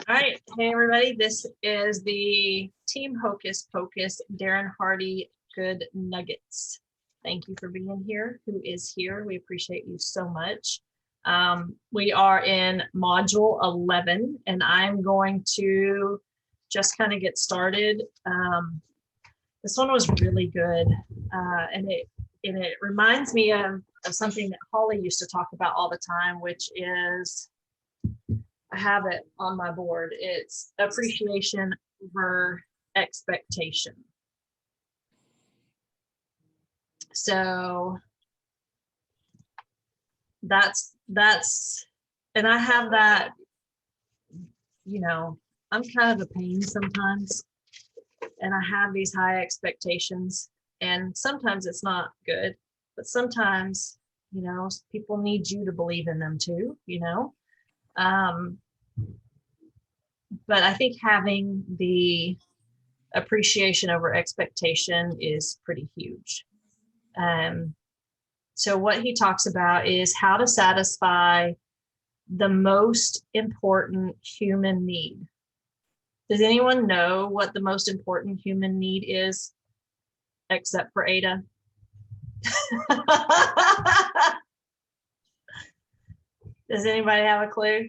All right. Hey, everybody. This is the Team Hocus Pocus Darren Hardy Good Nuggets. Thank you for being here. Who is here? We appreciate you so much. We are in module 11, and I'm going to just kind of get started. This one was really good, and it reminds me of something that Holly used to talk about all the time, which is, I have it on my board. It's appreciation over expectation. So that's, and I have that, I'm kind of a pain sometimes, and I have these high expectations, and sometimes it's not good, but sometimes, people need you to believe in them too, but I think having the appreciation over expectation is pretty huge. So what he talks about is how to satisfy the most important human need. Does anyone know what the most important human need is, except for Ada? Does anybody have a clue?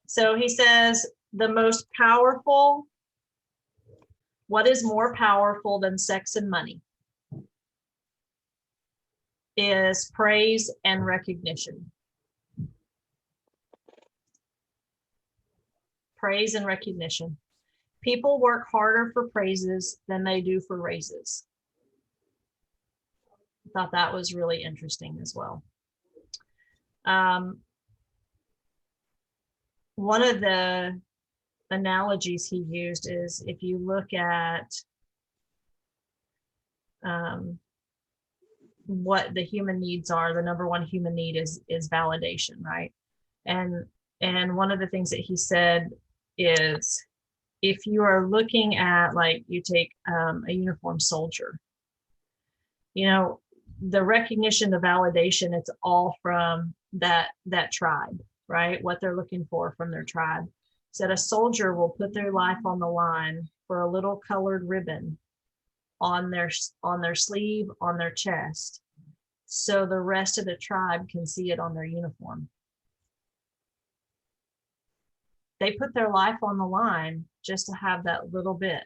So he says the most powerful, what is more powerful than sex and money, is praise and recognition. Praise and recognition. People work harder for praises than they do for raises. I thought that was really interesting as well. One of the analogies he used is, if you look at what the human needs are, the number one human need is validation, right? And one of the things that he said is, if you are looking at, like, you take a uniformed soldier, the recognition, the validation, it's all from that tribe, right? What they're looking for from their tribe. Said a soldier will put their life on the line for a little colored ribbon on their sleeve, on their chest, so the rest of the tribe can see it on their uniform. They put their life on the line just to have that little bit,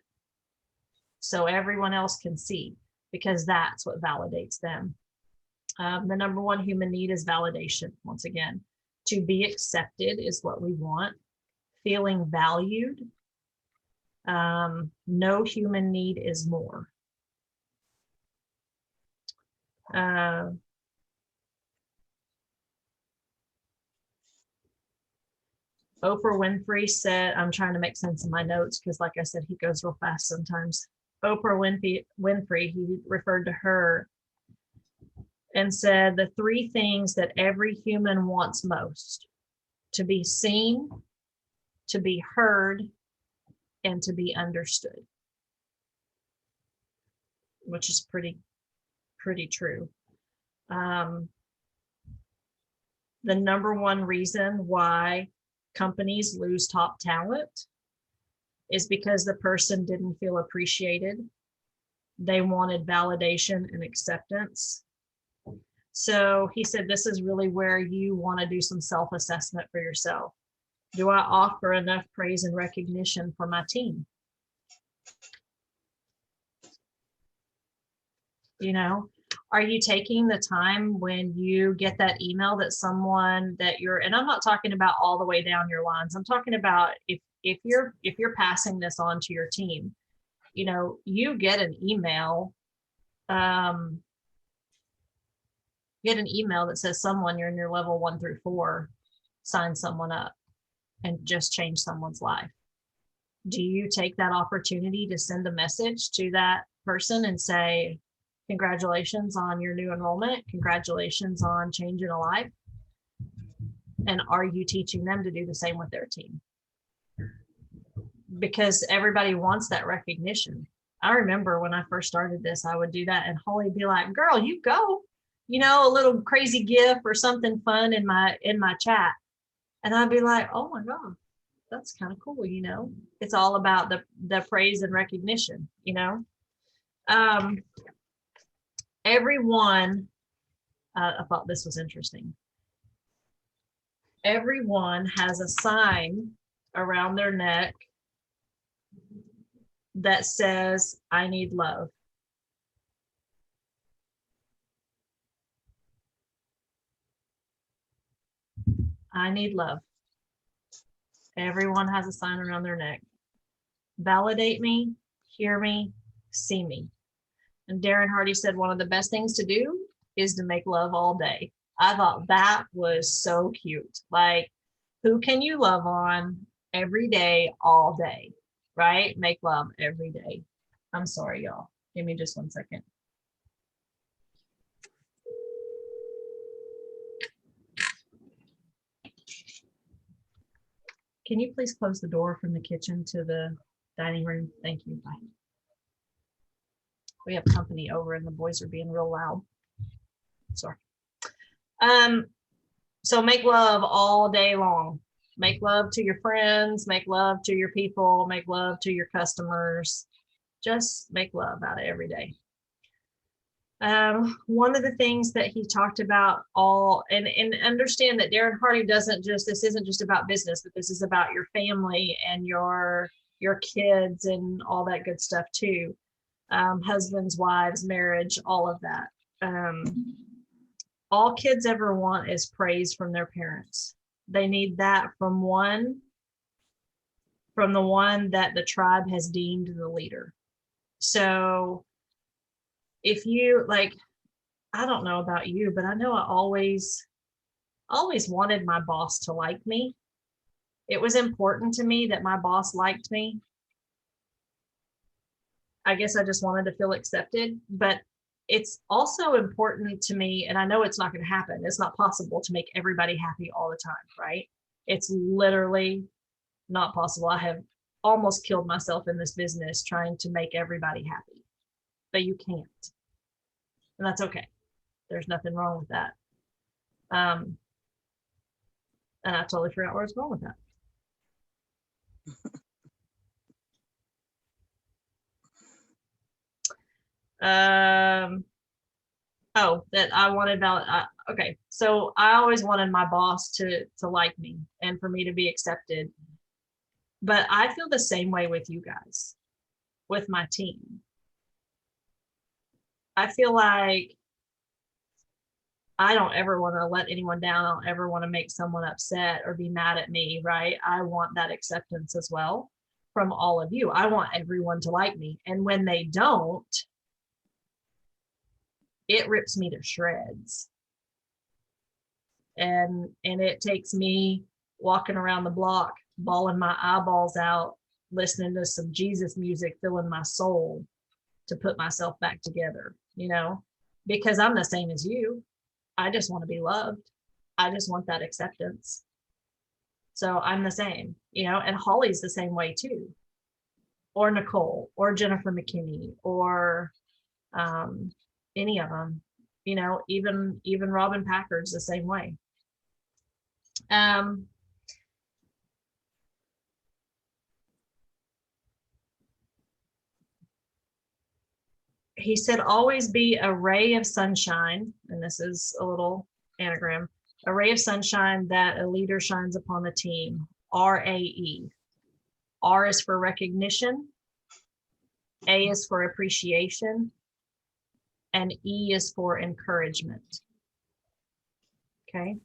so everyone else can see, because that's what validates them. The number one human need is validation. Once again, to be accepted is what we want. Feeling valued. No human need is more. Oprah Winfrey said, I'm trying to make sense of my notes because, like I said, he goes real fast sometimes. Oprah Winfrey, he referred to her and said the three things that every human wants most: to be seen, to be heard, and to be understood, which is pretty true. The number one reason why companies lose top talent is because the person didn't feel appreciated. They wanted validation and acceptance. So he said, this is really where you want to do some self-assessment for yourself. Do I offer enough praise and recognition for my team? Are you taking the time when you get that email that someone that you're, and I'm not talking about all the way down your lines, I'm talking about if you're passing this on to your team, you get an email, that says someone you're in your level 1 through 4 sign someone up and just change someone's life. Do you take that opportunity to send a message to that person and say, congratulations on your new enrollment, congratulations on changing a life? And are you teaching them to do the same with their team? Because everybody wants that recognition. I remember when I first started this, I would do that, and Holly would be like, girl, you go, a little crazy GIF or something fun in my chat. And I'd be like, oh my God, that's kind of cool, you know. It's all about the praise and recognition, you know. Everyone, I thought this was interesting. Everyone has a sign around their neck that says, I need love. I need love. Everyone has a sign around their neck. Validate me, hear me, see me. And Darren Hardy said one of the best things to do is to make love all day. I thought that was so cute. Like, who can you love on every day, all day, right? Make love every day. I'm sorry, y'all. Give me just 1 second. Can you please close the door from the kitchen to the dining room? Thank you. Bye. We have company over and the boys are being real loud. Sorry. So make love all day long. Make love to your friends, make love to your people, make love to your customers. Just make love out of every day. One of the things that he talked about and understand that Darren Hardy this isn't just about business, but this is about your family and your kids and all that good stuff too. Husbands, wives, marriage, all of that. All kids ever want is praise from their parents. They need that from the one that the tribe has deemed the leader. So if you like, I don't know about you, but I know I always wanted my boss to like me. It was important to me that my boss liked me. I guess I just wanted to feel accepted, but it's also important to me, and I know it's not going to happen. It's not possible to make everybody happy all the time, right? It's literally not possible. I have almost killed myself in this business trying to make everybody happy, but you can't. And that's okay. There's nothing wrong with that. And I totally forgot where I was going with that. That I wanted okay. So I always wanted my boss to like me and for me to be accepted. But I feel the same way with you guys, with my team. I feel like I don't ever want to let anyone down. I don't ever want to make someone upset or be mad at me, right? I want that acceptance as well from all of you. I want everyone to like me. And when they don't, it rips me to shreds. And it takes me walking around the block, bawling my eyeballs out, listening to some Jesus music, filling my soul to put myself back together, you know, because I'm the same as you. I just want to be loved. I just want that acceptance. So I'm the same, you know, and Holly's the same way too, or Nicole, or Jennifer McKinney, or any of them, you know, even Robin Packard's the same way. He said, always be a ray of sunshine. And this is a little anagram, a ray of sunshine that a leader shines upon the team. RAE. R is for recognition. A is for appreciation. And E is for encouragement. Okay.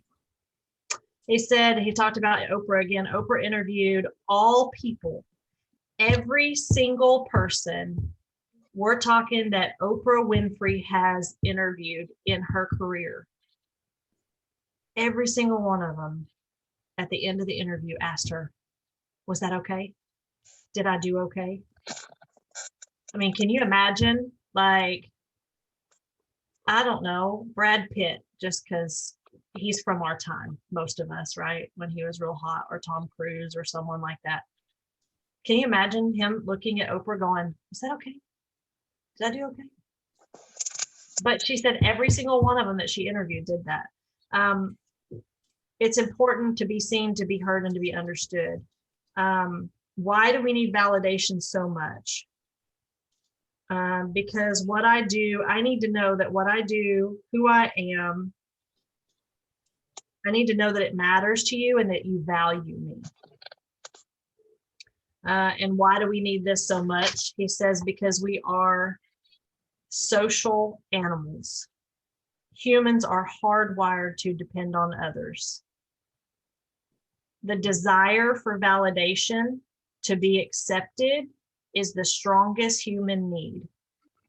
He said, he talked about Oprah again. Oprah interviewed all people, every single person. We're talking that Oprah Winfrey has interviewed in her career. Every single one of them at the end of the interview asked her, was that okay? Did I do okay? I mean, can you imagine, like, I don't know, Brad Pitt, just because he's from our time, most of us, right? When he was real hot, or Tom Cruise or someone like that. Can you imagine him looking at Oprah going, is that okay? Did I do okay? But she said every single one of them that she interviewed did that. It's important to be seen, to be heard, and to be understood. Why do we need validation so much? Because what I do, I need to know that what I do, who I am, I need to know that it matters to you and that you value me. And why do we need this so much? He says, because we are social animals. Humans are hardwired to depend on others. The desire for validation, to be accepted, is the strongest human need.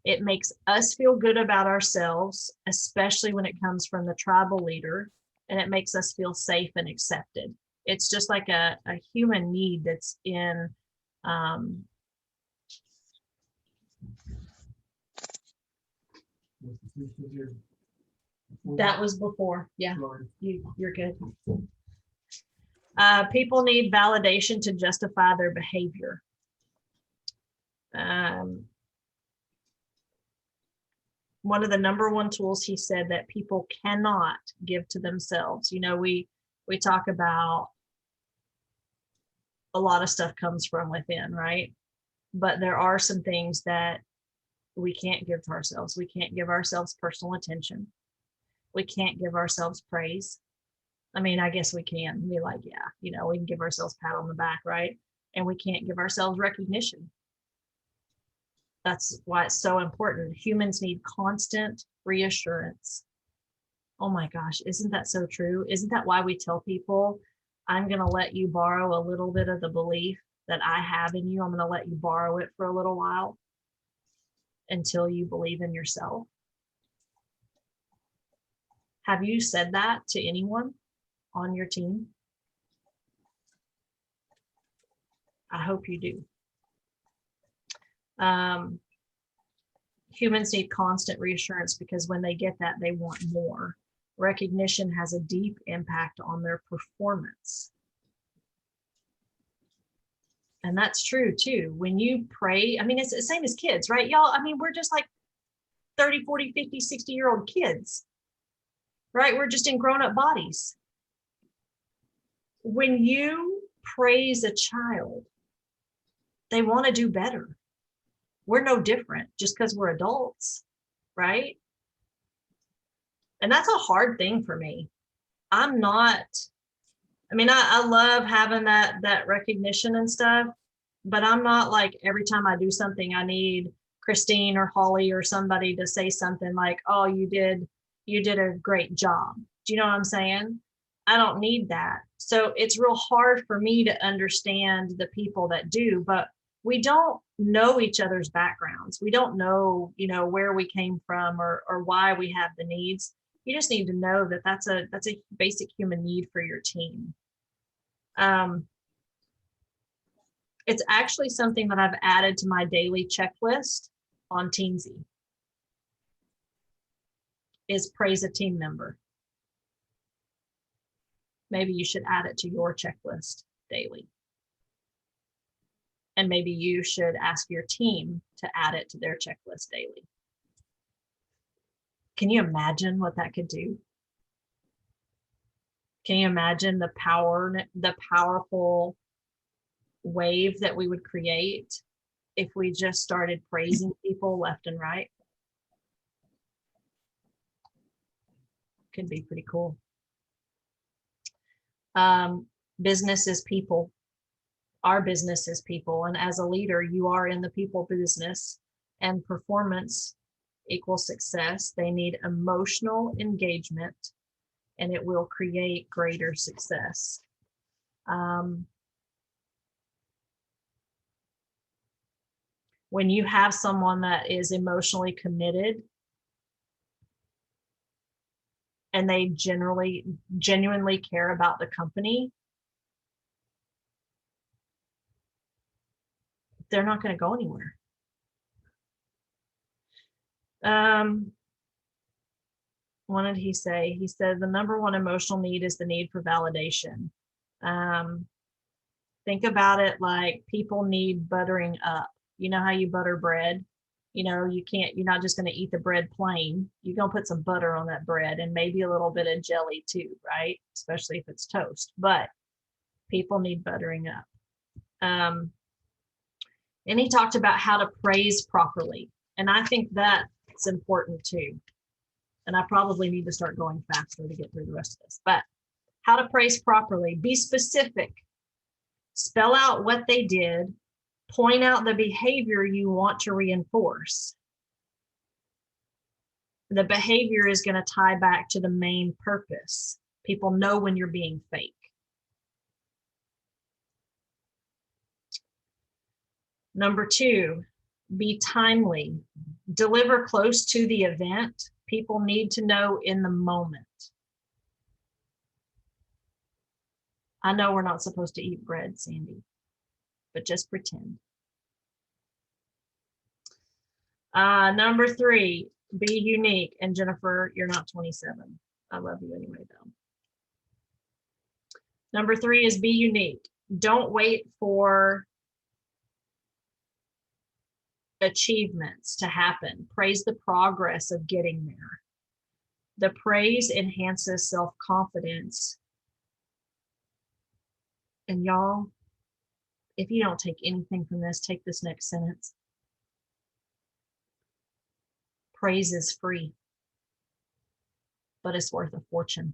It makes us feel good about ourselves, especially when it comes from the tribal leader, and it makes us feel safe and accepted. It's just like a human need that's in that was before. Yeah, you're good. People need validation to justify their behavior. One of the number one tools he said that people cannot give to themselves. You know, we talk about a lot of stuff comes from within, right? But there are some things that we can't give to ourselves. We can't give ourselves personal attention. We can't give ourselves praise. I mean, I guess we can be like, yeah, you know, we can give ourselves a pat on the back, right? And we can't give ourselves recognition. That's why it's so important. Humans need constant reassurance. Oh my gosh, isn't that so true? Isn't that why we tell people, I'm going to let you borrow a little bit of the belief that I have in you. I'm going to let you borrow it for a little while until you believe in yourself. Have you said that to anyone on your team? I hope you do. Humans need constant reassurance because when they get that, they want more. Recognition has a deep impact on their performance. And that's true too. When you pray, I mean, it's the same as kids, right? Y'all, I mean, we're just like 30, 40, 50, 60-year-old kids, right? We're just in grown-up bodies. When you praise a child, they want to do better. We're no different just because we're adults, right? And that's a hard thing for me. I'm not, I mean, I love having that recognition and stuff, but I'm not like every time I do something, I need Christine or Holly or somebody to say something like, oh, you did a great job. Do you know what I'm saying? I don't need that. So it's real hard for me to understand the people that do, but we don't know each other's backgrounds. We don't know, you know, where we came from or why we have the needs. You just need to know that that's a basic human need for your team. It's actually something that I've added to my daily checklist on Teamsy, is praise a team member. Maybe you should add it to your checklist daily. And maybe you should ask your team to add it to their checklist daily. Can you imagine what that could do? Can you imagine the powerful wave that we would create if we just started praising people left and right? Could be pretty cool. Business is people. Our business is people. And as a leader, you are in the people business, and performance equals success. They need emotional engagement, and it will create greater success. When you have someone that is emotionally committed and they genuinely care about the company, they're not going to go anywhere. What did he say? He said the number one emotional need is the need for validation. Think about it like people need buttering up. You know how you butter bread? You know, you're not just going to eat the bread plain. You're going to put some butter on that bread and maybe a little bit of jelly too, right? Especially if it's toast. But people need buttering up. And he talked about how to praise properly. And I think that's important too. And I probably need to start going faster to get through the rest of this. But how to praise properly, be specific, spell out what they did, point out the behavior you want to reinforce. The behavior is going to tie back to the main purpose. People know when you're being fake. Number 2, be timely. Deliver close to the event. People need to know in the moment. I know we're not supposed to eat bread, Sandy, but just pretend. Number 3, be unique. And Jennifer, you're not 27. I love you anyway, though. Number 3 is be unique. Don't wait for achievements to happen. Praise the progress of getting there. The praise enhances self-confidence. And y'all, if you don't take anything from this, take this next sentence. Praise is free, but it's worth a fortune.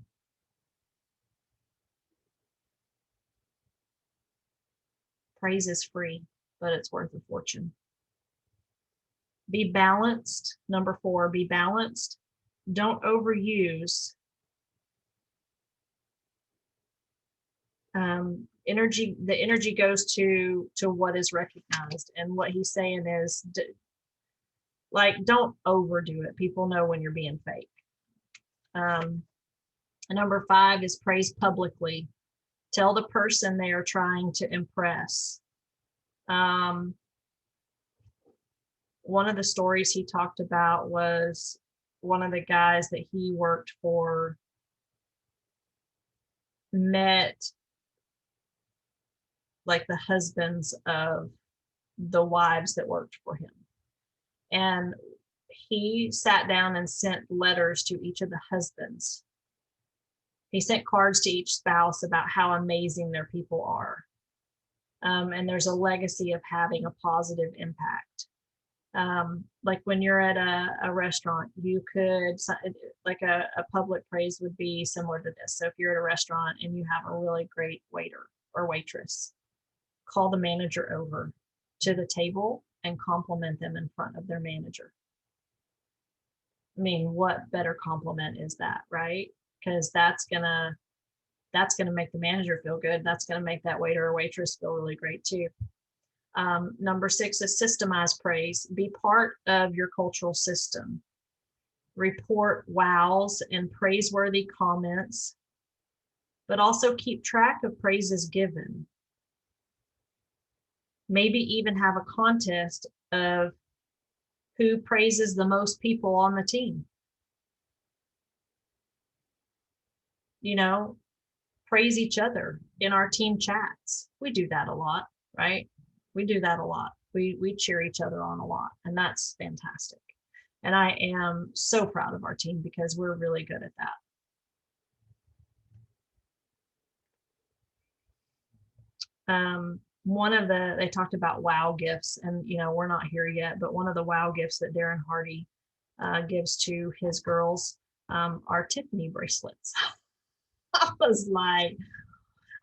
Praise is free, but it's worth a fortune. Be balanced. Number 4, be balanced. Don't overuse energy. The energy goes to what is recognized, and what he's saying is, like, don't overdo it. People know when you're being fake. Number 5 is praise publicly. Tell the person they are trying to impress. One of the stories he talked about was one of the guys that he worked for met like the husbands of the wives that worked for him. And he sat down and sent letters to each of the husbands. He sent cards to each spouse about how amazing their people are. And there's a legacy of having a positive impact. Like when you're at a restaurant, you could, like a public praise would be similar to this. So if you're at a restaurant and you have a really great waiter or waitress, call the manager over to the table and compliment them in front of their manager. I mean, what better compliment is that, right? Because that's gonna make the manager feel good. That's gonna make that waiter or waitress feel really great too. Number 6 is systemize praise. Be part of your cultural system. Report wows and praiseworthy comments, but also keep track of praises given. Maybe even have a contest of who praises the most people on the team. You know, praise each other in our team chats. We do that a lot, right? We do that a lot. We cheer each other on a lot, and that's fantastic. And I am so proud of our team because we're really good at that. They talked about wow gifts, and we're not here yet, but one of the wow gifts that Darren Hardy gives to his girls are Tiffany bracelets. I was like,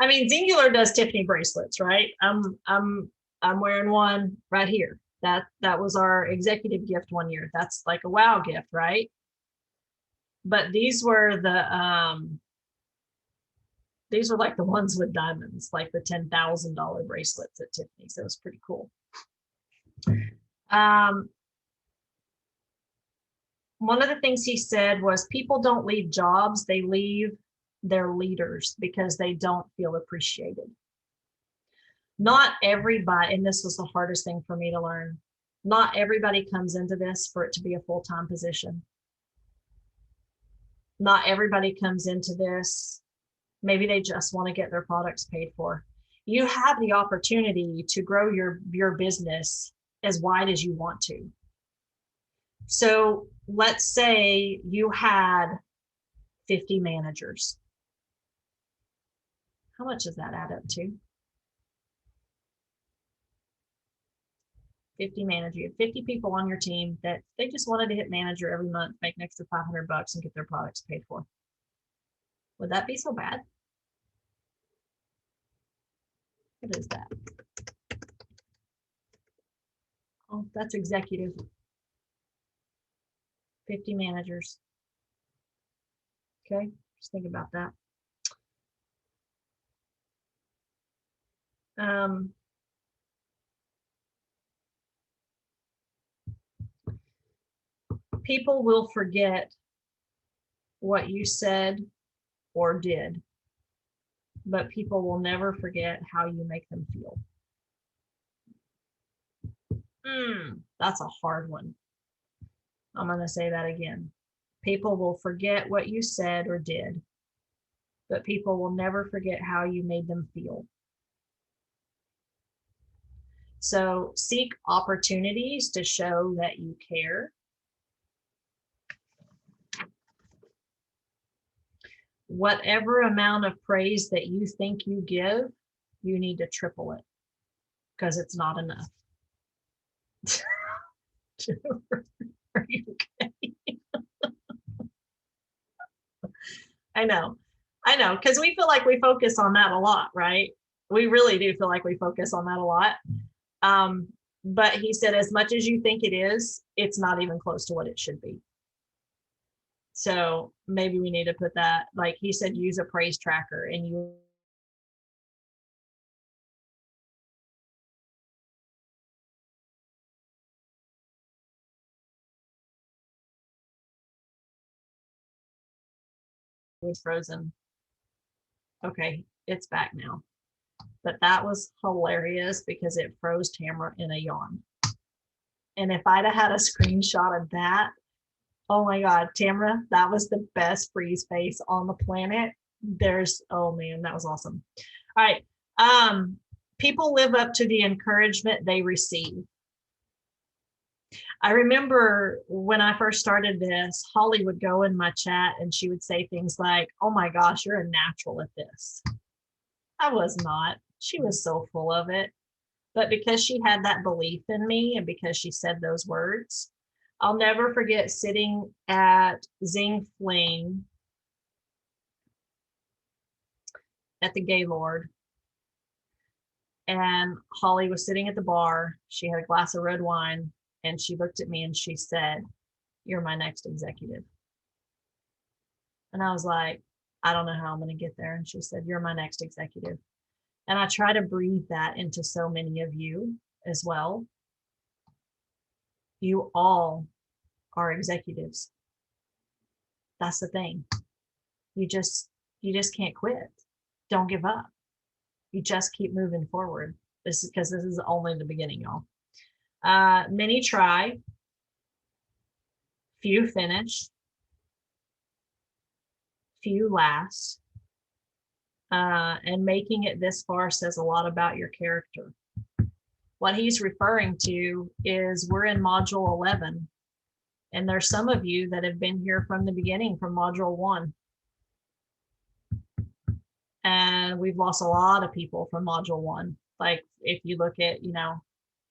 I mean, Singular does Tiffany bracelets, right? I'm wearing one right here. That was our executive gift one year. That's like a wow gift, right? But these were like the ones with diamonds, like the $10,000 bracelets at Tiffany. So it was pretty cool. One of the things he said was people don't leave jobs, they leave their leaders because they don't feel appreciated. Not everybody, and this was the hardest thing for me to learn, not everybody comes into this for it to be a full-time position. Not everybody comes into this, maybe they just want to get their products paid for. You have the opportunity to grow your business as wide as you want to. So let's say you had 50 managers. How much does that add up to? 50 manager. You have 50 people on your team that they just wanted to hit manager every month, make an extra $500 and get their products paid for. Would that be so bad? What is that? Oh, that's executive. 50 managers. Okay, just think about that. People will forget what you said or did, but people will never forget how you make them feel. That's a hard one. I'm going to say that again. People will forget what you said or did, but people will never forget how you made them feel. So seek opportunities to show that you care. Whatever amount of praise that you think you give, you need to triple it because it's not enough. Are you okay? I know, because we feel like we focus on that a lot, right? We really do feel like we focus on that a lot. But he said, as much as you think it is, it's not even close to what it should be. So maybe we need to put that, like he said, use a praise tracker and you was frozen. Okay, it's back now. But that was hilarious because it froze Tamara in a yawn. And if I'd have had a screenshot of that, oh my God, Tamara, that was the best freeze face on the planet. Oh man, that was awesome. All right. People live up to the encouragement they receive. I remember when I first started this, Holly would go in my chat and she would say things like, oh my gosh, you're a natural at this. I was not. She was so full of it. But because she had that belief in me and because she said those words, I'll never forget sitting at Zing Fling at the Gaylord. And Holly was sitting at the bar. She had a glass of red wine and she looked at me and she said, you're my next executive. And I was like, I don't know how I'm going to get there. And she said, you're my next executive. And I try to breathe that into so many of you as well. You all are executives. That's the thing. You just can't quit. Don't give up. You just keep moving forward. This is because this is only the beginning, y'all. Many try, few finish, few last. And making it this far says a lot about your character. What he's referring to is we're in module 11, and there's some of you that have been here from the beginning, from module 1. And we've lost a lot of people from module 1. Like if you look at,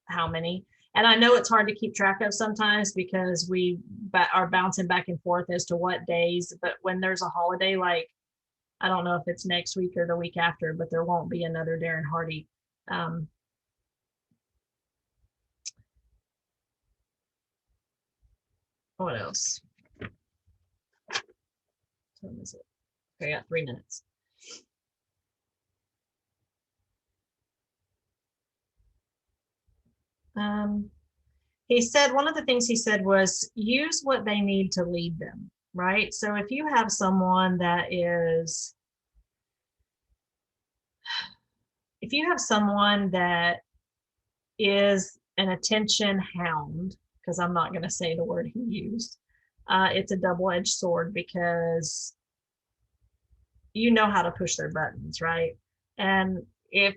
how many, and I know it's hard to keep track of sometimes because we are bouncing back and forth as to what days, but when there's a holiday, like, I don't know if it's next week or the week after, but there won't be another Darren Hardy. What else? What is it? Okay, I got 3 minutes. He said, one of the things he said was use what they need to lead them, right? So if you have someone that is, an attention hound, because I'm not going to say the word he used, it's a double-edged sword because you know how to push their buttons, right? And if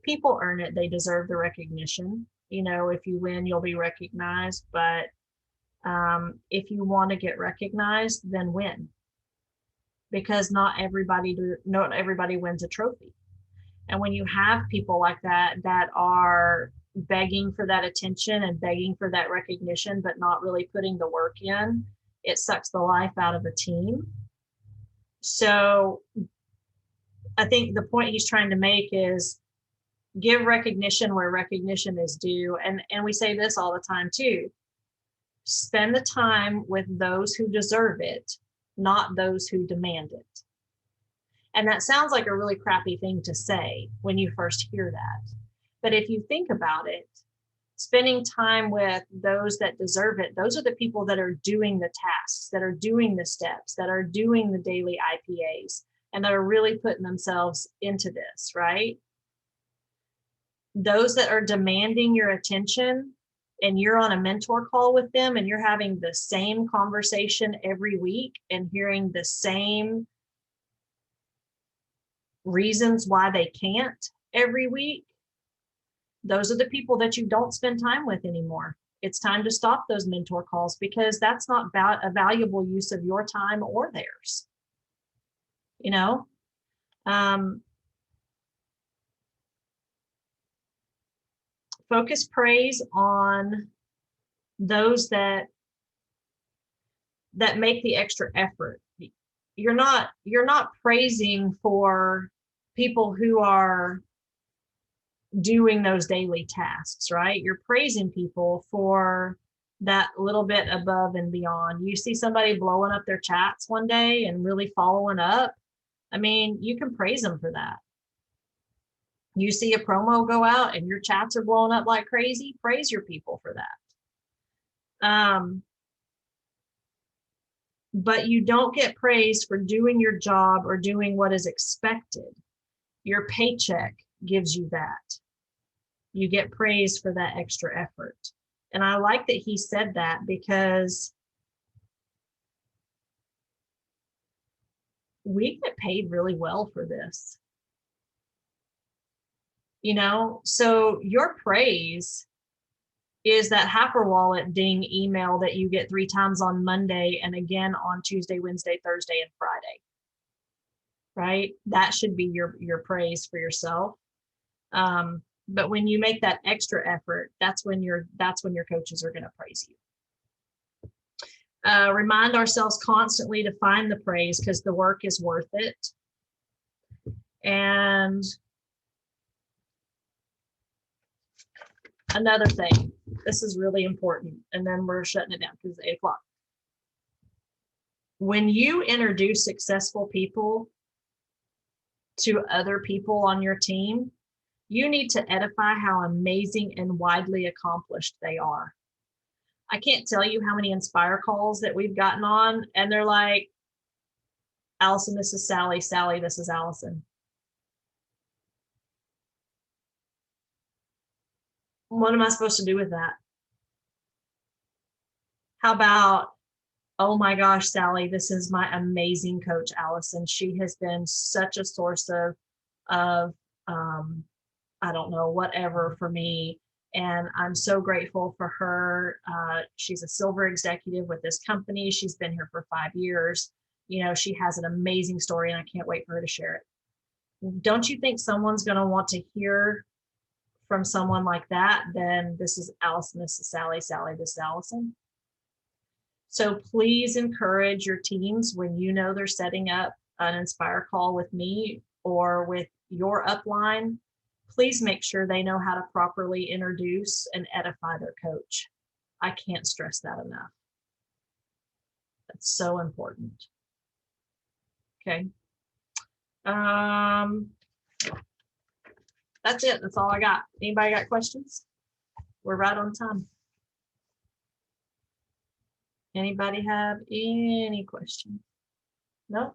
people earn it, they deserve the recognition. If you win, you'll be recognized. But if you want to get recognized, then win, because not everybody wins a trophy. And when you have people like that are begging for that attention and begging for that recognition, but not really putting the work in, it sucks the life out of a team. So I think the point he's trying to make is give recognition where recognition is due. And we say this all the time too. Spend the time with those who deserve it, not those who demand it. And that sounds like a really crappy thing to say when you first hear that. But if you think about it, spending time with those that deserve it, those are the people that are doing the tasks, that are doing the steps, that are doing the daily IPAs, and that are really putting themselves into this, right? Those that are demanding your attention and you're on a mentor call with them and you're having the same conversation every week and hearing the same reasons why they can't every week, those are the people that you don't spend time with anymore. It's time to stop those mentor calls because that's not a valuable use of your time or theirs. You know, focus praise on those that make the extra effort. You're not praising for people who are doing those daily tasks, right? You're praising people for that little bit above and beyond. You see somebody blowing up their chats one day and really following up. I mean, you can praise them for that. You see a promo go out and your chats are blowing up like crazy, praise your people for that. But you don't get praised for doing your job or doing what is expected. Your paycheck gives you that. You get praised for that extra effort. And I like that he said that because we get paid really well for this. You know, so your praise is that HyperWallet ding email that you get 3 times on Monday and again on Tuesday, Wednesday, Thursday, and Friday, right? That should be your praise for yourself. But when you make that extra effort, that's when your coaches are going to praise you. Remind ourselves constantly to find the praise because the work is worth it. And another thing, this is really important, and then we're shutting it down because it's 8 o'clock. When you introduce successful people to other people on your team, you need to edify how amazing and widely accomplished they are. I can't tell you how many Inspire calls that we've gotten on, and they're like, Allison, this is Sally. Sally, this is Allison. What am I supposed to do with that? How about, oh my gosh, Sally, this is my amazing coach, Allison. She has been such a source of I don't know, whatever for me. And I'm so grateful for her. She's a silver executive with this company. She's been here for 5 years. You know, she has an amazing story and I can't wait for her to share it. Don't you think someone's going to want to hear from someone like that? Then this is Allison, this is Sally, Sally, this is Allison. So please encourage your teams when you know they're setting up an Inspire call with me or with your upline. Please make sure they know how to properly introduce and edify their coach. I can't stress that enough. That's so important. Okay. That's it. That's all I got. Anybody got questions? We're right on time. Anybody have any questions? No?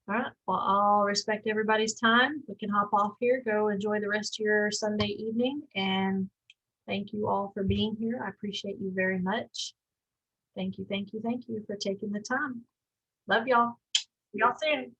All right. Well, I'll respect everybody's time. We can hop off here, go enjoy the rest of your Sunday evening. And thank you all for being here. I appreciate you very much. Thank you, thank you, thank you for taking the time. Love y'all. See y'all soon.